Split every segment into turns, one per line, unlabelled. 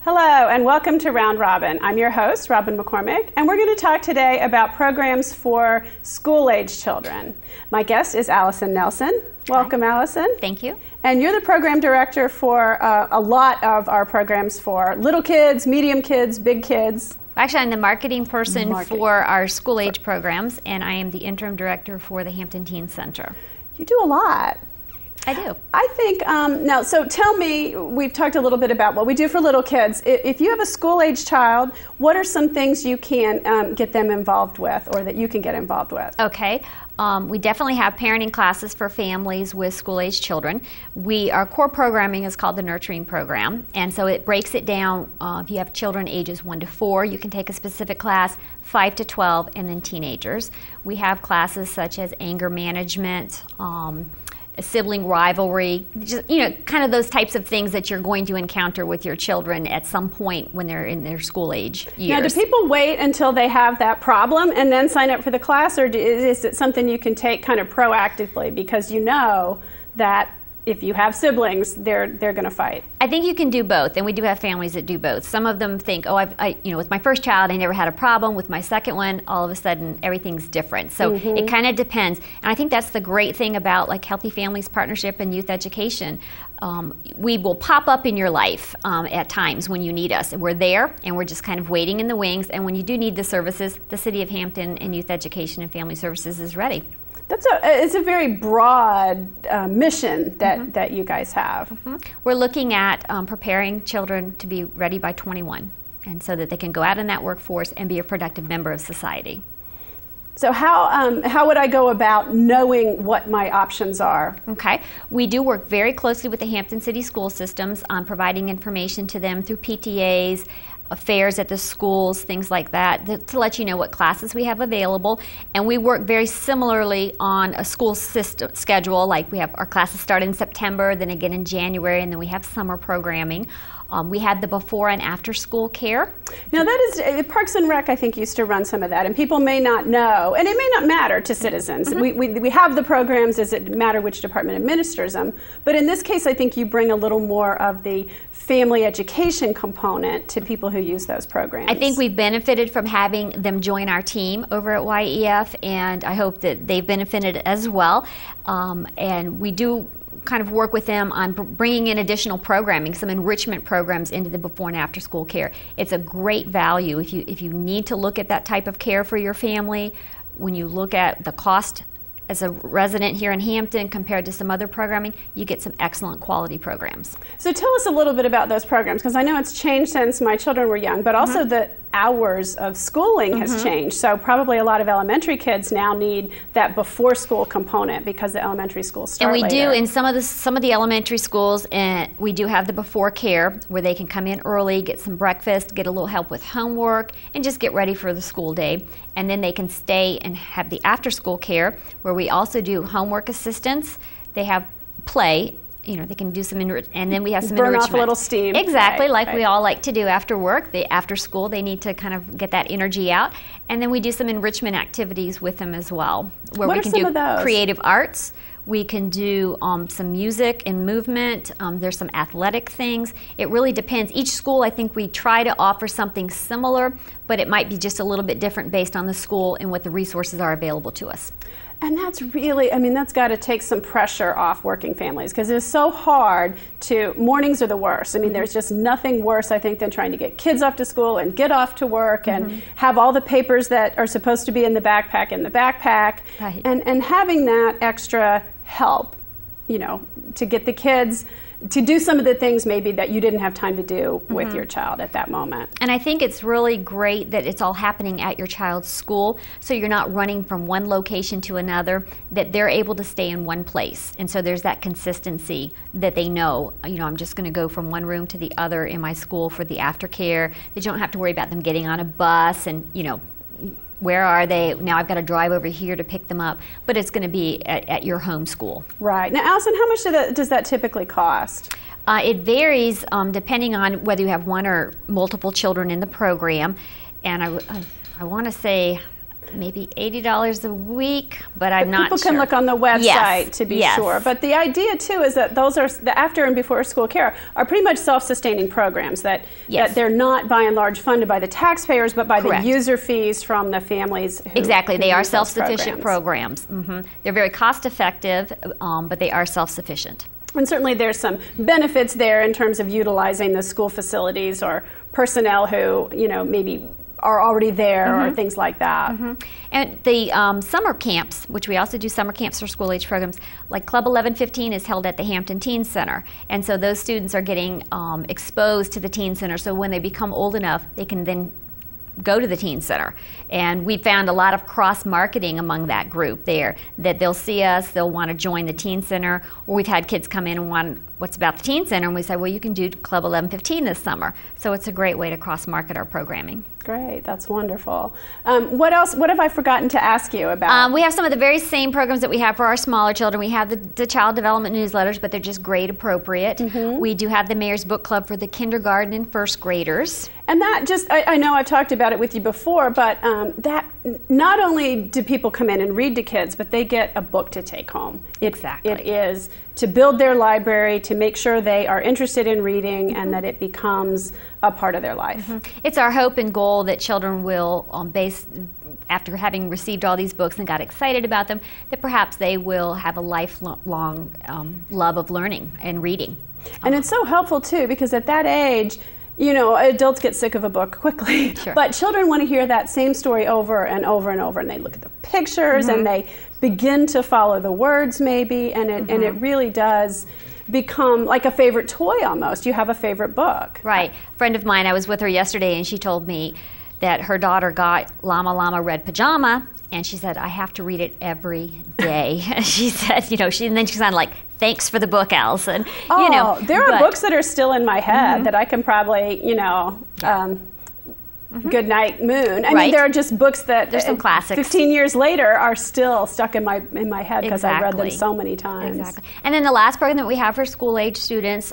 Hello and welcome to Round Robin. I'm your host, Robin McCormick, and we're going to talk today about programs for school-age children. My guest is Allison Nelson. Welcome,
Hi.
Allison.
Thank you.
And you're the program director for a lot of our programs for little kids, medium kids, big kids.
Actually, I'm the marketing person for our school-age programs, and I am the interim director for the Hampton Teen Center.
You do a lot.
I do.
I think, now, so tell me, we've talked a little bit about what we do for little kids. If you have a school-age child, what are some things you can get them involved with, or that you can get involved with?
Okay. We definitely have parenting classes for families with school-age children. Our core programming is called the Nurturing Program, and so it breaks it down. If you have children ages 1 to 4, you can take a specific class, 5 to 12, and then teenagers. We have classes such as anger management, sibling rivalry, just, kind of those types of things that you're going to encounter with your children at some point when they're in their school age years.
Now, do people wait until they have that problem and then sign up for the class, or is it something you can take kind of proactively because you know that if you have siblings, they're going to fight?
I think you can do both, and we do have families that do both. Some of them think, oh, with my first child, I never had a problem. With my second one, all of a sudden, everything's different. So it kind of depends. And I think that's the great thing about like Healthy Families Partnership and youth education. We will pop up in your life at times when you need us. And we're there, and we're just kind of waiting in the wings. And when you do need the services, the City of Hampton and Youth Education and Family Services is ready.
It's a very broad mission that you guys have.
We're looking at preparing children to be ready by 21, and so that they can go out in that workforce and be a productive member of society.
So how would I go about knowing what my options are?
Okay, we do work very closely with the Hampton City School Systems on providing information to them through PTAs, affairs at the schools, things like that, to let you know what classes we have available. And we work very similarly on a school system schedule, like we have our classes start in September, then again in January, and then we have summer programming. We had the before and after school care.
Now that is, Parks and Rec I think used to run some of that, and people may not know, and it may not matter to citizens. We have the programs, does it matter which department administers them? But in this case I think you bring a little more of the family education component to people who use those programs.
I think we've benefited from having them join our team over at YEF, and I hope that they've benefited as well. And we do kind of work with them on bringing in additional programming, some enrichment programs into the before and after school care. It's a great value if you need to look at that type of care for your family. When you look at the cost as a resident here in Hampton compared to some other programming, you get some excellent quality programs.
So tell us a little bit about those programs, because I know it's changed since my children were young, but also the hours of schooling has changed. So probably a lot of elementary kids now need that before school component because the elementary schools start later.
And we do in some of the elementary schools, and we do have the before care where they can come in early, get some breakfast, get a little help with homework, and just get ready for the school day. And then they can stay and have the after school care where we also do homework assistance. They have play. They can do some and then we have some enrichment.
Burn off a little steam.
Exactly, like we all like to do after work. After school, they need to kind of get that energy out. And then we do some enrichment activities with them as well, where we can do creative arts. We can do some music and movement. There's some athletic things. It really depends. Each school, I think we try to offer something similar, but it might be just a little bit different based on the school and what the resources are available to us.
And that's really, that's got to take some pressure off working families, because it's so hard mornings are the worst. There's just nothing worse, I think, than trying to get kids off to school and get off to work and have all the papers that are supposed to be in the backpack
Right.
and having that extra help, to get the kids to do some of the things maybe that you didn't have time to do with your child at that moment.
And I think it's really great that it's all happening at your child's school, so you're not running from one location to another, that they're able to stay in one place. And so there's that consistency that they know, I'm just going to go from one room to the other in my school for the aftercare. That you don't have to worry about them getting on a bus and, where are they? Now I've got to drive over here to pick them up, but it's going to be at your home school.
Right. Now, Allison, how much does that typically cost?
It varies depending on whether you have one or multiple children in the program. And I want to say maybe $80 a week, but I'm not sure.
People can look on the website to be sure. But the idea too is that those are the after and before school care are pretty much self-sustaining programs that they're not by and large funded by the taxpayers, but by the user fees from the families.
Exactly, they are self-sufficient programs. They're very cost-effective, but they are self-sufficient.
And certainly there's some benefits there in terms of utilizing the school facilities or personnel who, maybe are already there or things like that.
And the summer camps, which we also do summer camps for school age programs, like Club 1115 is held at the Hampton Teen Center. And so those students are getting exposed to the Teen Center, so when they become old enough, they can then go to the Teen Center. And we found a lot of cross-marketing among that group there, that they'll see us, they'll want to join the Teen Center, or we've had kids come in and want what's about the Teen Center, and we say, well, you can do Club 1115 this summer. So it's a great way to cross-market our programming.
Great, that's wonderful. What else? What have I forgotten to ask you about?
We have some of the very same programs that we have for our smaller children. We have the child development newsletters, but they're just grade appropriate. We do have the Mayor's Book Club for the kindergarten and first graders.
And that just, I know I've talked about it with you before, but that not only do people come in and read to kids, but they get a book to take home.
Exactly.
It is to build their library, to make sure they are interested in reading and that it becomes a part of their life.
It's our hope and goal that children will, after having received all these books and got excited about them, that perhaps they will have a lifelong love of learning and reading.
And it's so helpful too, because at that age, adults get sick of a book quickly, but children want to hear that same story over and over and over, and they look at the pictures and they begin to follow the words maybe, and it really does become like a favorite toy almost. You have a favorite book.
Right. A friend of mine, I was with her yesterday, and she told me that her daughter got Llama Llama Red Pajama, and she said, I have to read it every day. She said, and then she sounded like, thanks for the book, Allison.
There are books that are still in my head that I can probably, Good Night Moon. I mean, there are just books that
there's some classics.
15 years later are still stuck in my head because I've read them so many times.
Exactly. And then the last program that we have for school age students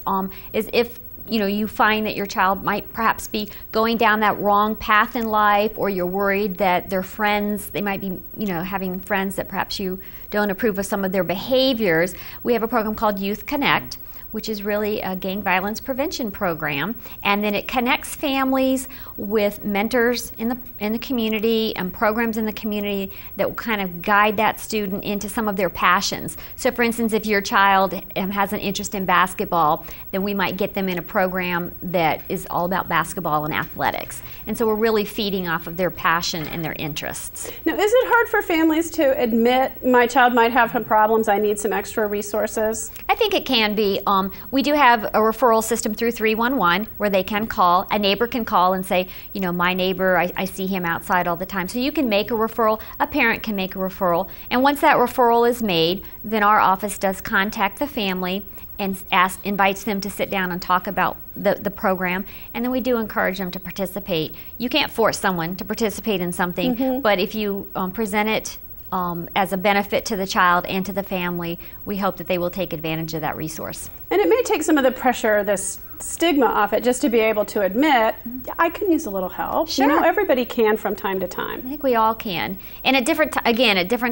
is if you find that your child might perhaps be going down that wrong path in life, or you're worried that their friends, they might be, having friends that perhaps you don't approve of some of their behaviors. We have a program called Youth Connect, which is really a gang violence prevention program, and then it connects families with mentors in the community and programs in the community that will kind of guide that student into some of their passions. So for instance, if your child has an interest in basketball, then we might get them in a program that is all about basketball and athletics. And so we're really feeding off of their passion and their interests.
Now, is it hard for families to admit, my child might have some problems, I need some extra resources?
I think it can be. We do have a referral system through 311 where they can call. A neighbor can call and say, my neighbor, I see him outside all the time. So you can make a referral. A parent can make a referral. And once that referral is made, then our office does contact the family and invites them to sit down and talk about the program. And then we do encourage them to participate. You can't force someone to participate in something, but if you present it as a benefit to the child and to the family, we hope that they will take advantage of that resource. And
it may take some of the pressure, this stigma off it, just to be able to admit, I can use a little help.
Sure.
Everybody can from time to time.
I think we all can. And at different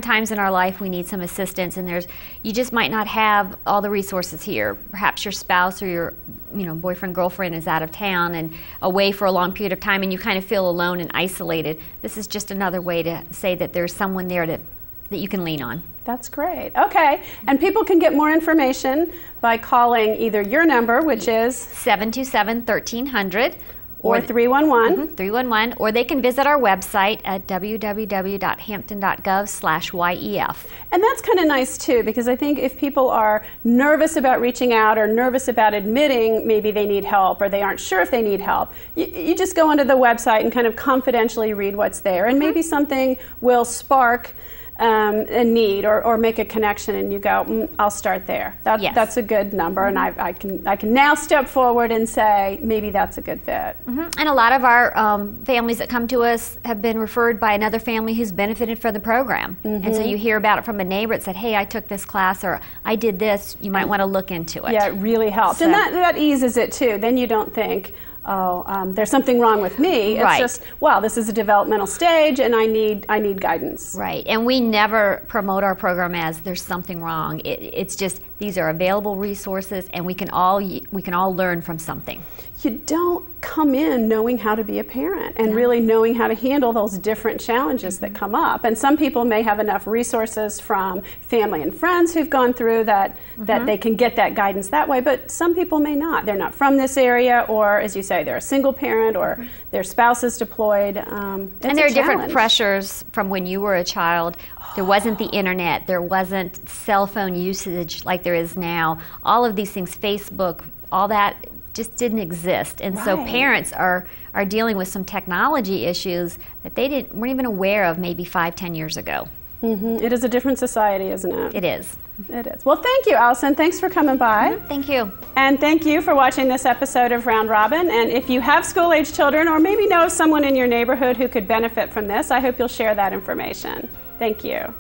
times in our life, we need some assistance, and you just might not have all the resources here. Perhaps your spouse or your boyfriend, girlfriend is out of town and away for a long period of time, and you kind of feel alone and isolated. This is just another way to say that there's someone there that you can lean on.
That's great. Okay. And people can get more information by calling either your number, which is
727-1300,
or 311.
311, or they can visit our website at www.hampton.gov/YEF.
And that's kind of nice too, because I think if people are nervous about reaching out or nervous about admitting maybe they need help or they aren't sure if they need help, you just go onto the website and kind of confidentially read what's there, and maybe something will spark a need or make a connection, and you go, I'll start there. That's a good number, and I can now step forward and say maybe that's a good fit.
And a lot of our families that come to us have been referred by another family who's benefited from the program. And so you hear about it from a neighbor that said, hey, I took this class, or I did this, you might want to look into it.
Yeah, it really helps. And that eases it too. Then you don't think, there's something wrong with me. It's
Right.
just, wow, this is a developmental stage and I need guidance.
Right, and we never promote our program as there's something wrong. It's just these are available resources, and we can all learn from something.
You don't come in knowing how to be a parent and really knowing how to handle those different challenges that come up. And some people may have enough resources from family and friends who've gone through that they can get that guidance that way, but some people may not. They're not from this area, or as you say, they're a single parent, or their spouse is deployed.
And there are different pressures from when you were a child. There wasn't the internet, there wasn't cell phone usage like there is now. All of these things, Facebook, all that just didn't exist. And so parents are dealing with some technology issues that they weren't even aware of maybe 5-10 years ago.
It is a different society, isn't it?
It is.
It is. Well, thank you, Allison. Thanks for coming by.
Thank you.
And thank you for watching this episode of Round Robin. And if you have school-age children, or maybe know someone in your neighborhood who could benefit from this, I hope you'll share that information. Thank you.